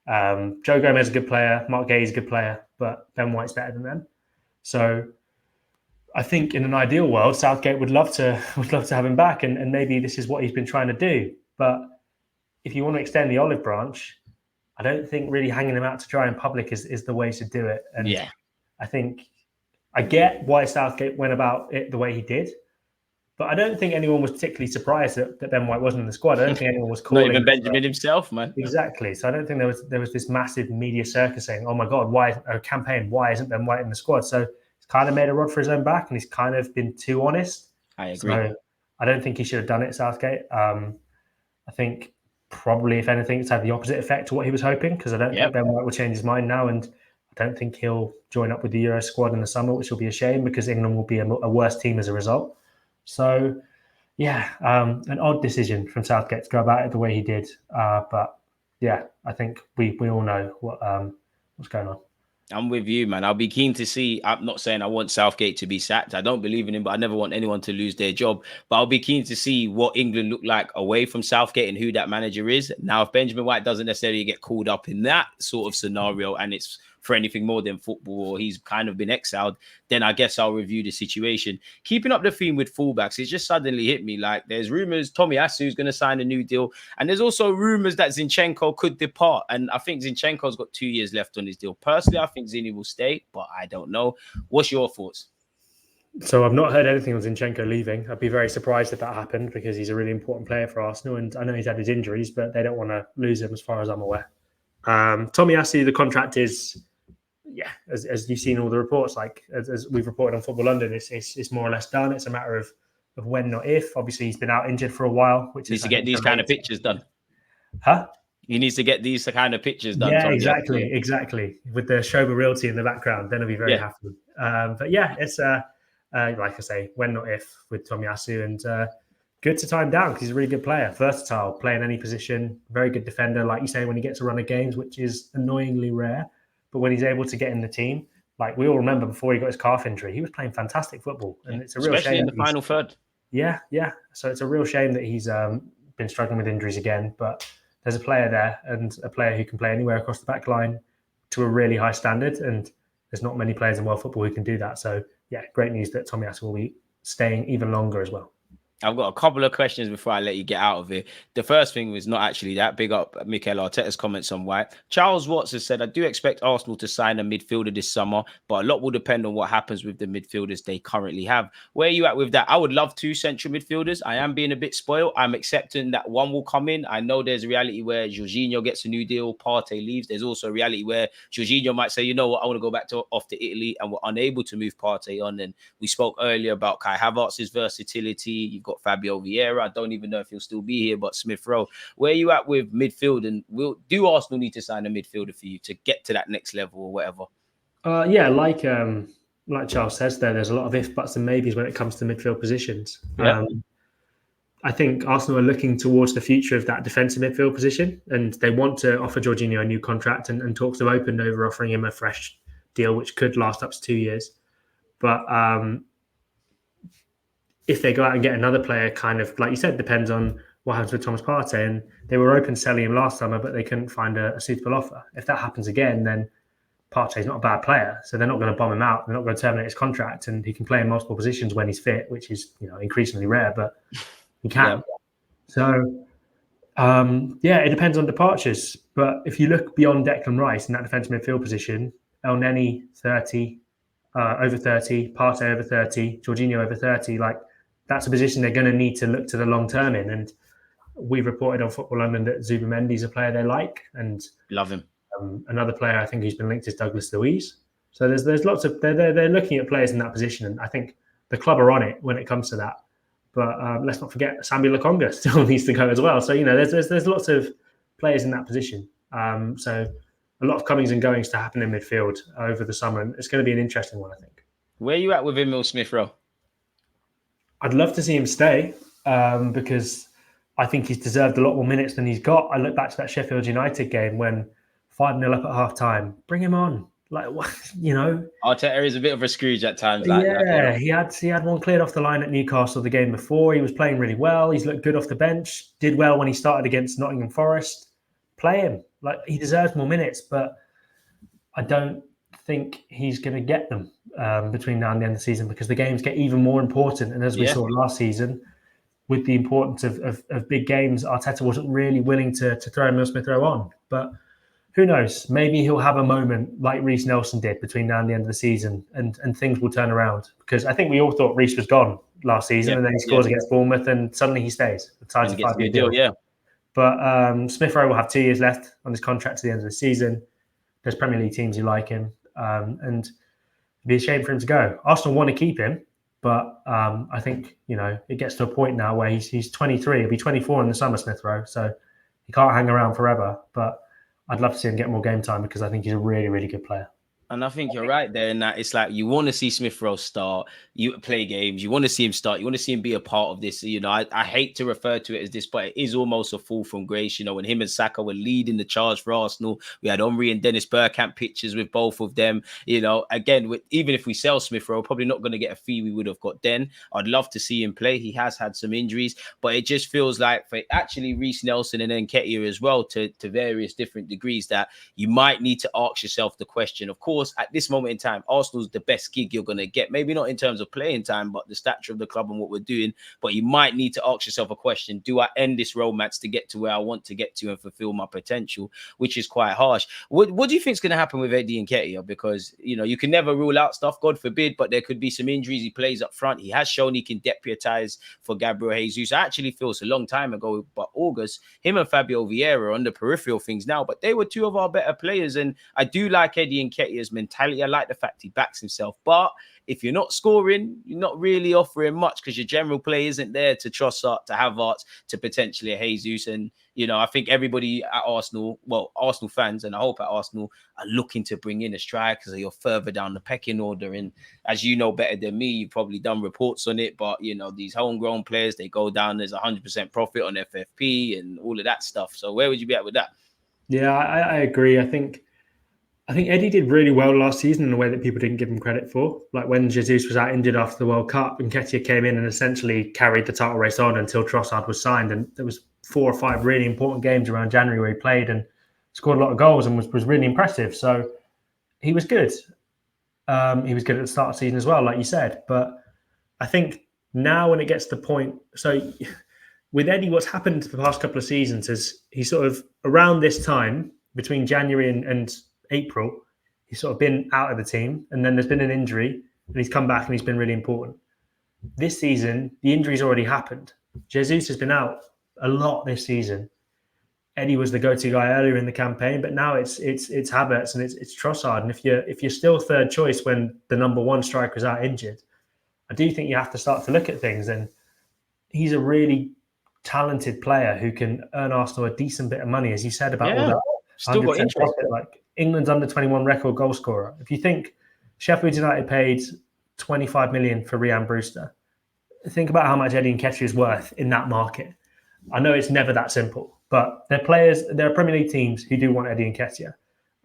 Joe Gomez is a good player. Mark Gay is a good player, but Ben White's better than them. So I think in an ideal world, Southgate would love to have him back, and maybe this is what he's been trying to do. But if you want to extend the olive branch, I don't think really hanging him out to dry in public is the way to do it. And Yeah. I think I get why Southgate went about it the way he did, but I don't think anyone was particularly surprised that Ben White wasn't in the squad. I don't think anyone was calling. Not even Benjamin himself, man. Exactly. So I don't think there was this massive media circus saying, "Oh my God, why isn't Ben White in the squad?" So he's kind of made a rod for his own back, and he's kind of been too honest. I agree. So I don't think he should have done it, Southgate. I think probably, if anything, it's had the opposite effect to what he was hoping, because I don't think Ben White will change his mind now, and I don't think he'll join up with the Euro squad in the summer, which will be a shame because England will be a worse team as a result. So, yeah, an odd decision from Southgate to go about it the way he did. But, yeah, I think we all know what's going on. I'm with you, man. I'll be keen to see. I'm not saying I want Southgate to be sacked. I don't believe in him, but I never want anyone to lose their job. But I'll be keen to see what England look like away from Southgate and who that manager is. Now, if Benjamin White doesn't necessarily get called up in that sort of scenario and it's for anything more than football, or he's kind of been exiled, then I guess I'll review the situation. Keeping up the theme with fullbacks, it's just suddenly hit me. Like, there's rumours Tomiyasu is going to sign a new deal, and there's also rumours that Zinchenko could depart. And I think Zinchenko's got 2 years left on his deal. Personally, I think Zini will stay, but I don't know. What's your thoughts? So I've not heard anything on Zinchenko leaving. I'd be very surprised if that happened because he's a really important player for Arsenal, and I know he's had his injuries, but they don't want to lose him as far as I'm aware. Tomiyasu, the contract is, as you've seen all the reports, like as we've reported on Football London, it's more or less done. It's a matter of when, not if. Obviously, he's been out injured for a while, which needs to get these kind of pictures done. Huh? He needs to get these kind of pictures done. Yeah, exactly. With the Shoba Realty in the background, then he'll be very happy. But yeah, it's like I say, when, not if, with Tomiyasu, and good to tie him down because he's a really good player, versatile, play in any position, very good defender, like you say, when he gets a run of games, which is annoyingly rare. But when he's able to get in the team, like we all remember before he got his calf injury, he was playing fantastic football. And it's a real shame. Especially in the final third. Yeah. So it's a real shame that he's been struggling with injuries again. But there's a player there, and a player who can play anywhere across the back line to a really high standard. And there's not many players in world football who can do that. So, yeah, great news that Tomiyasu will be staying even longer as well. I've got a couple of questions before I let you get out of it. The first thing was not actually that. Big up Mikel Arteta's comments on White. Charles Watts has said, I do expect Arsenal to sign a midfielder this summer, but a lot will depend on what happens with the midfielders they currently have. Where are you at with that? I would love 2 central midfielders. I am being a bit spoiled. I'm accepting that one will come in. I know there's a reality where Jorginho gets a new deal, Partey leaves. There's also a reality where Jorginho might say, you know what, I want to go back off to Italy, and we're unable to move Partey on. And we spoke earlier about Kai Havertz's versatility. You've got Fabio Vieira. I don't even know if he'll still be here, but Smith Rowe. Where are you at with midfield? And do Arsenal need to sign a midfielder for you to get to that next level or whatever? Like Charles says there's a lot of ifs, buts and maybes when it comes to midfield positions. Yeah. I think Arsenal are looking towards the future of that defensive midfield position, and they want to offer Jorginho a new contract, and talks have opened over offering him a fresh deal, which could last up to 2 years. But if they go out and get another player, kind of like you said, depends on what happens with Thomas Partey. And they were open to selling him last summer, but they couldn't find a suitable offer. If that happens again, then Partey's not a bad player, so they're not going to bomb him out. They're not going to terminate his contract, and he can play in multiple positions when he's fit, which is increasingly rare, but he can. Yeah. So it depends on departures. But if you look beyond Declan Rice in that defensive midfield position, El Neni 30, over 30, Partey over 30, Jorginho over 30, like. That's a position they're going to need to look to the long term in. And we've reported on Football London that Zubimendi's a player they like, and love him. Another player I think who's been linked is Douglas Luiz. So there's lots of they're looking at players in that position, and I think the club are on it when it comes to that. But let's not forget Sambi Lokonga still needs to go as well. So there's lots of players in that position. So a lot of comings and goings to happen in midfield over the summer, and it's going to be an interesting one, I think. Where are you at with Emil Smith Rowe? I'd love to see him stay because I think he's deserved a lot more minutes than he's got. I look back to that Sheffield United game when 5-0 up at half time. Bring him on. Arteta is a bit of a Scrooge at times. He had one cleared off the line at Newcastle the game before. He was playing really well. He's looked good off the bench. Did well when he started against Nottingham Forest. Play him. He deserves more minutes, but I don't think he's going to get them between now and the end of the season, because the games get even more important. And as we saw last season, with the importance of big games, Arteta wasn't really willing to throw Emile Smith-Rowe on. But who knows? Maybe he'll have a moment like Reece Nelson did between now and the end of the season, and things will turn around. Because I think we all thought Reece was gone last season, and then he scores against Bournemouth, and suddenly he stays. Signs a 5-year deal. Yeah. But Smith-Rowe will have 2 years left on his contract to the end of the season. There's Premier League teams who like him, and it'd be a shame for him to go. Arsenal want to keep him, but I think it gets to a point now where he's 23. He'll be 24 in the summer, Smith-Rowe, so he can't hang around forever. But I'd love to see him get more game time, because I think he's a really, really good player. And I think you're right there in that it's like you want to see Smith-Rowe start, you play games, you want to see him start, you want to see him be a part of this. I hate to refer to it as this, but it is almost a fall from grace. When him and Saka were leading the charge for Arsenal, we had Henry and Dennis Bergkamp pictures with both of them. Again, even if we sell Smith-Rowe, probably not going to get a fee we would have got then. I'd love to see him play. He has had some injuries, but it just feels like for actually Reece Nelson and then Nketiah as well, to various different degrees, that you might need to ask yourself the question. Of course, at this moment in time, Arsenal's the best gig you're going to get. Maybe not in terms of playing time, but the stature of the club and what we're doing. But you might need to ask yourself a question. Do I end this romance to get to where I want to get to and fulfill my potential, which is quite harsh. What do you think is going to happen with Eddie Nketiah? Because, you can never rule out stuff, God forbid, but there could be some injuries. He plays up front. He has shown he can deputize for Gabriel Jesus. I actually feel it's a long time ago, but August, him and Fabio Vieira are on the peripheral things now, but they were two of our better players. And I do like Eddie Nketiah's mentality. I like the fact he backs himself, but if you're not scoring, you're not really offering much, because your general play isn't there to Trossard, to Havertz, to potentially a Jesus. And, I think everybody at Arsenal, Arsenal fans, and I hope at Arsenal, are looking to bring in a striker, because you're further down the pecking order. And as you know better than me, you've probably done reports on it, but, these homegrown players, they go down, there's 100% profit on FFP and all of that stuff. So where would you be at with that? Yeah, I agree. I think Eddie did really well last season in a way that people didn't give him credit for. Like when Jesus was out injured after the World Cup, and Nketiah came in and essentially carried the title race on until Trossard was signed. And there was 4 or 5 really important games around January where he played and scored a lot of goals and was really impressive. So he was good. He was good at the start of the season as well, like you said. But I think now when it gets to the point, so with Eddie, what's happened the past couple of seasons is he sort of around this time between January and April, he's sort of been out of the team, and then there's been an injury, and he's come back and he's been really important. This season, the injury's already happened. Jesus has been out a lot this season. Eddie was the go-to guy earlier in the campaign, but now it's Havertz and it's Trossard. And if you're still third choice when the number one striker is out injured, I do think you have to start to look at things. And he's a really talented player who can earn Arsenal a decent bit of money, as you said about all that. Still got interest. Profit, like England's under 21 record goal scorer. If you think Sheffield United paid 25 million for Ryan Brewster, think about how much Eddie Nketiah is worth in that market. I know it's never that simple, but there are Premier League teams who do want Eddie Nketiah.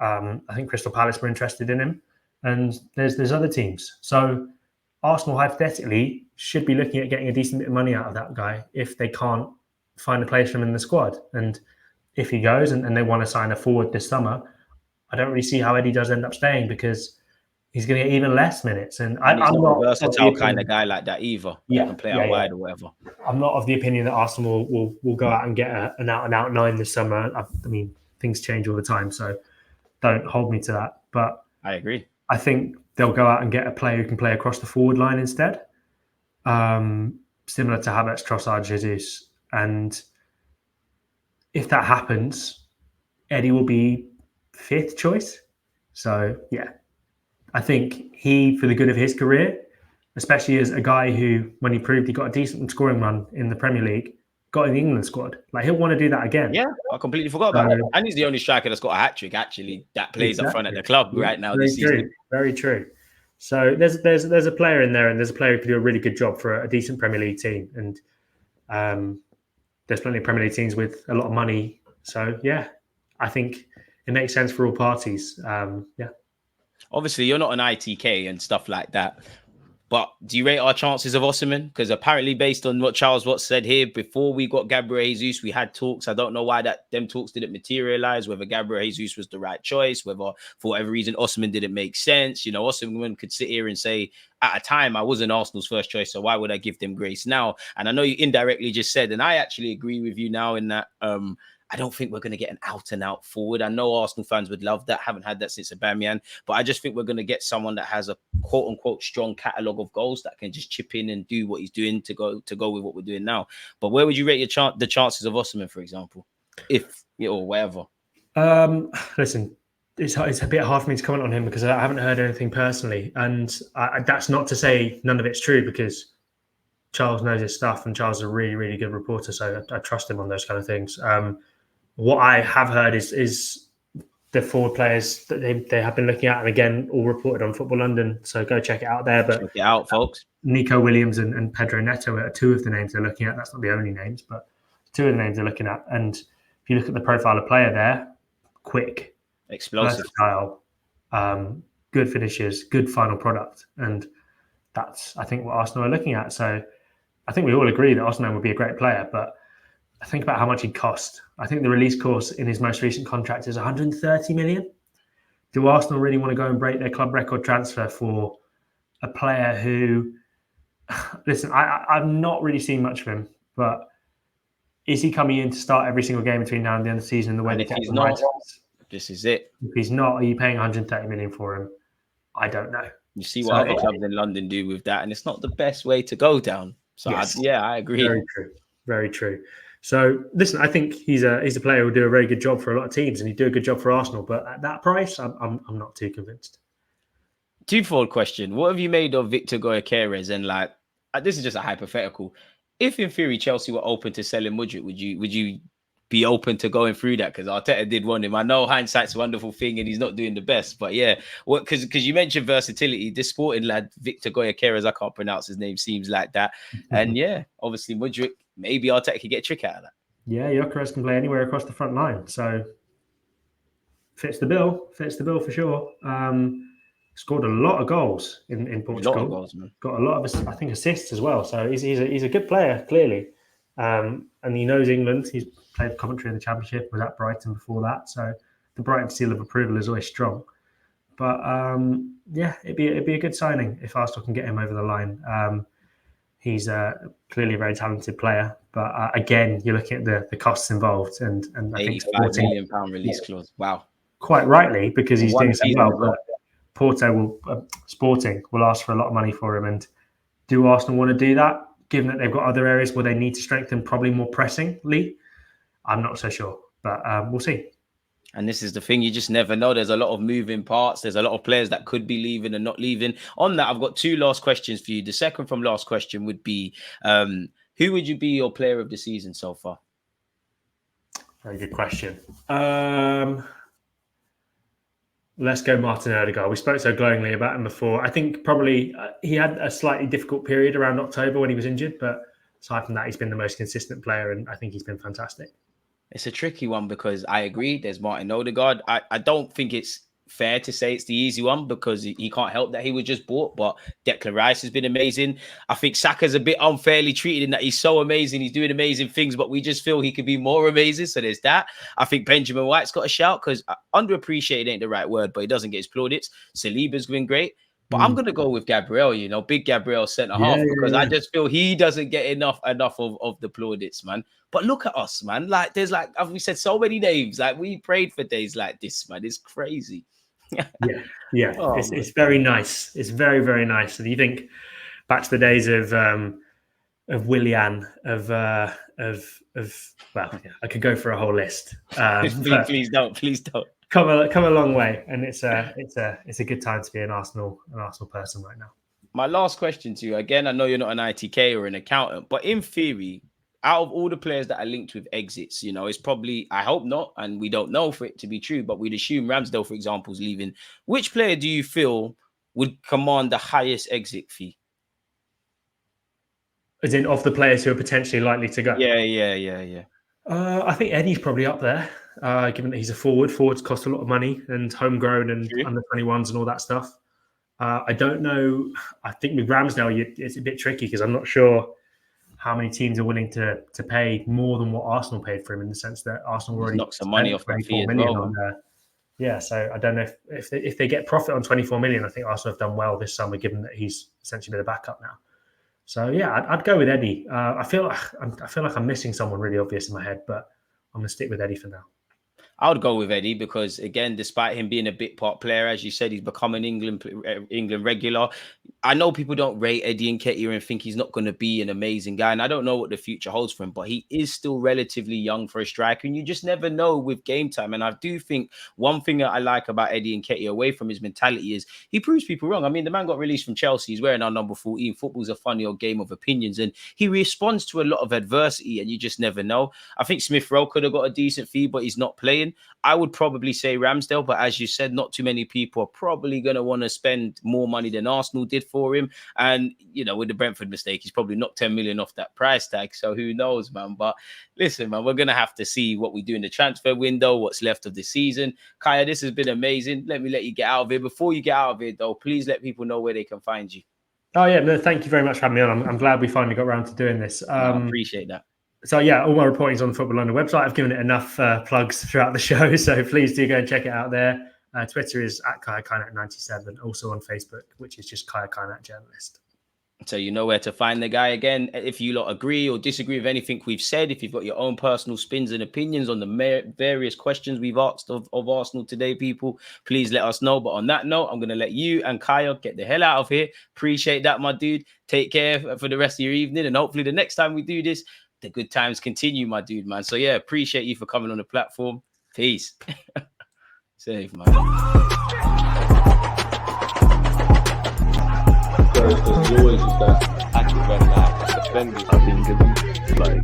I think Crystal Palace were interested in him, and there's other teams. So Arsenal hypothetically should be looking at getting a decent bit of money out of that guy if they can't find a place for him in the squad. And if he goes and they want to sign a forward this summer, I don't really see how Eddie does end up staying, because he's going to get even less minutes. And I'm not a versatile kind of guy like that either. Yeah, can play out wide or whatever. I'm not of the opinion that Arsenal will go out and get an out-and-out 9 this summer. I mean, things change all the time, so don't hold me to that. But I agree. I think they'll go out and get a player who can play across the forward line instead, similar to Havertz, Trossard, Jesus. And if that happens, Eddie will be 5th choice. So, yeah, I think for the good of his career, especially as a guy who, when he proved he got a decent scoring run in the Premier League, got in the England squad, like he'll want to do that again. Yeah, I completely forgot about that. And he's the only striker that's got a hat-trick, actually, that plays up front at the club right now this season. Very true. So there's a player in there, and there's a player who can do a really good job for a decent Premier League team. And there's plenty of Premier League teams with a lot of money. So, yeah, I think it makes sense for all parties. Yeah. Obviously, you're not an ITK and stuff like that. But do you rate our chances of Oshimen? Because apparently, based on what Charles Watts said here, before we got Gabriel Jesus, we had talks. I don't know why them talks didn't materialize, whether Gabriel Jesus was the right choice, whether for whatever reason Oshimen didn't make sense. You know, Oshimen could sit here and say, at a time, I wasn't Arsenal's first choice, so why would I give them grace now? And I know you indirectly just said, and I actually agree with you now in that I don't think we're going to get an out-and-out forward. I know Arsenal fans would love that. Haven't had that since Aubameyang. But I just think we're going to get someone that has a quote-unquote strong catalogue of goals that can just chip in and do what he's doing to go with what we're doing now. But where would you rate the chances of Oshimen, for example? If, or whatever. Listen, it's a bit hard for me to comment on him because I haven't heard anything personally. And that's not to say none of it's true, because Charles knows his stuff and Charles is a really, really good reporter. So I trust him on those kind of things. What I have heard is the forward players that they have been looking at, and again, all reported on Football London. So go check it out there. But check it out, folks. Nico Williams and Pedro Neto are two of the names they're looking at. That's not the only names, but two of the names they're looking at. And if you look at the profile of player there, quick, explosive, versatile, good finishes, good final product. And that's, I think, what Arsenal are looking at. So I think we all agree that Oshimen would be a great player, but think about how much he'd cost. I think the release course in his most recent contract is 130 million. Do Arsenal really want to go and break their club record transfer for a player who, listen, I've not really seen much of him, but is he coming in to start every single game between now and the end of the season in the way and they if kept he's him? not, this is it. If he's not, are you paying 130 million for him? I don't know. You see what other clubs in London do with that, and it's not the best way to go down. So yes. I agree. Very true. Very true. So listen, I think he's a player who will do a very good job for a lot of teams, and he'd do a good job for Arsenal. But at that price, I'm not too convinced. Twofold question: what have you made of Victor Goykeres? And like, this is just a hypothetical. If in theory Chelsea were open to selling Mudryk, would you be open to going through that? Because Arteta did want him. I know hindsight's a wonderful thing, and he's not doing the best. But yeah, because you mentioned versatility, this sporting lad Victor Goykeres, I can't pronounce his name, seems like that. And yeah, obviously Mudryk. Maybe Arteta could get a trick out of that. Yeah, Gyökeres can play anywhere across the front line. So fits the bill for sure. Scored a lot of goals in Portugal. A lot of goals, man. Got a lot of, I think, assists as well. So he's a good player, clearly. And he knows England. He's played Coventry in the Championship, was at Brighton before that. So the Brighton seal of approval is always strong. But yeah, it'd be a good signing if Arsenal can get him over the line. He's clearly a very talented player, but again, you're looking at the costs involved, and I think £85 million release clause. Wow, quite rightly, because he's doing so well. But Sporting will ask for a lot of money for him, and do Arsenal want to do that? Given that they've got other areas where they need to strengthen, probably more pressingly, I'm not so sure, but we'll see. And this is the thing, you just never know. There's a lot of moving parts. There's a lot of players that could be leaving and not leaving. On that, I've got two last questions for you. The second from last question would be, who would you be your player of the season so far? Very good question. Let's go Martin Odegaard. We spoke so glowingly about him before. I think probably he had a slightly difficult period around October when he was injured, but aside from that, he's been the most consistent player, and I think he's been fantastic. It's a tricky one because I agree. There's Martin Odegaard. I don't think it's fair to say it's the easy one because he can't help that he was just bought. But Declan Rice has been amazing. I think Saka's a bit unfairly treated in that he's so amazing. He's doing amazing things, but we just feel he could be more amazing. So there's that. I think Benjamin White's got a shout because underappreciated ain't the right word, but he doesn't get his plaudits. Saliba's been great. But I'm going to go with Gabriel, big Gabriel centre-half, because I just feel he doesn't get enough of the plaudits, man. But look at us, man. Like, there's as we said, so many names. Like, we prayed for days like this, man. It's crazy. Yeah. Oh, it's very nice. It's very, very nice. And you think back to the days of Willian, well, yeah, I could go for a whole list. Please don't. Come a long way, and it's a good time to be an Arsenal person right now. My last question to you, again, I know you're not an ITK or an accountant, but in theory, out of all the players that are linked with exits, it's probably, I hope not, and we don't know for it to be true, but we'd assume Ramsdale, for example, is leaving. Which player do you feel would command the highest exit fee? As in, of the players who are potentially likely to go? Yeah. I think Eddie's probably up there, given that he's a forward. Forwards cost a lot of money, and homegrown and under 21s and all that stuff. I don't know. I think with Ramsdale, it's a bit tricky because I'm not sure how many teams are willing to pay more than what Arsenal paid for him, in the sense that Arsenal already knocked some money off that fee as well. On there. Yeah, so I don't know if they get profit on 24 million. I think Arsenal have done well this summer, given that he's essentially been a backup now. So yeah, I'd go with Eddie. I feel like I'm missing someone really obvious in my head, but I'm going to stick with Eddie for now. I would go with Eddie because, again, despite him being a bit part player, as you said, he's become an England regular. I know people don't rate Eddie Nketiah and think he's not going to be an amazing guy, and I don't know what the future holds for him, but he is still relatively young for a striker, and you just never know with game time. And I do think one thing that I like about Eddie Nketiah, away from his mentality, is he proves people wrong. I mean, the man got released from Chelsea. He's wearing our number 14. Football's a funny old game of opinions, and he responds to a lot of adversity, and you just never know. I think Smith Rowe could have got a decent fee, but he's not playing. I would probably say Ramsdale, but as you said, not too many people are probably going to want to spend more money than Arsenal did for him. And, you know, with the Brentford mistake, he's probably knocked 10 million off that price tag. So who knows, man? But listen, man, we're going to have to see what we do in the transfer window, what's left of the season. Kaya, this has been amazing. Let me let you get out of here. Before you get out of here, though, please let people know where they can find you. Oh, yeah. No, thank you very much for having me on. I'm glad we finally got around to doing this. I appreciate that. So, yeah, all my reporting is on the Football London website. I've given it enough plugs throughout the show, so please do go and check it out there. Twitter is at Kai Kaynak 97, also on Facebook, which is just Kaya Kaynak Journalist. So you know where to find the guy. Again, if you lot agree or disagree with anything we've said, if you've got your own personal spins and opinions on the various questions we've asked of Arsenal today, people, please let us know. But on that note, I'm going to let you and Kaya get the hell out of here. Appreciate that, my dude. Take care for the rest of your evening. And hopefully the next time we do this, the good times continue, my dude, man. So yeah, appreciate you for coming on the platform. Peace. Safe, man. There's always just that active and that defending. I think it's like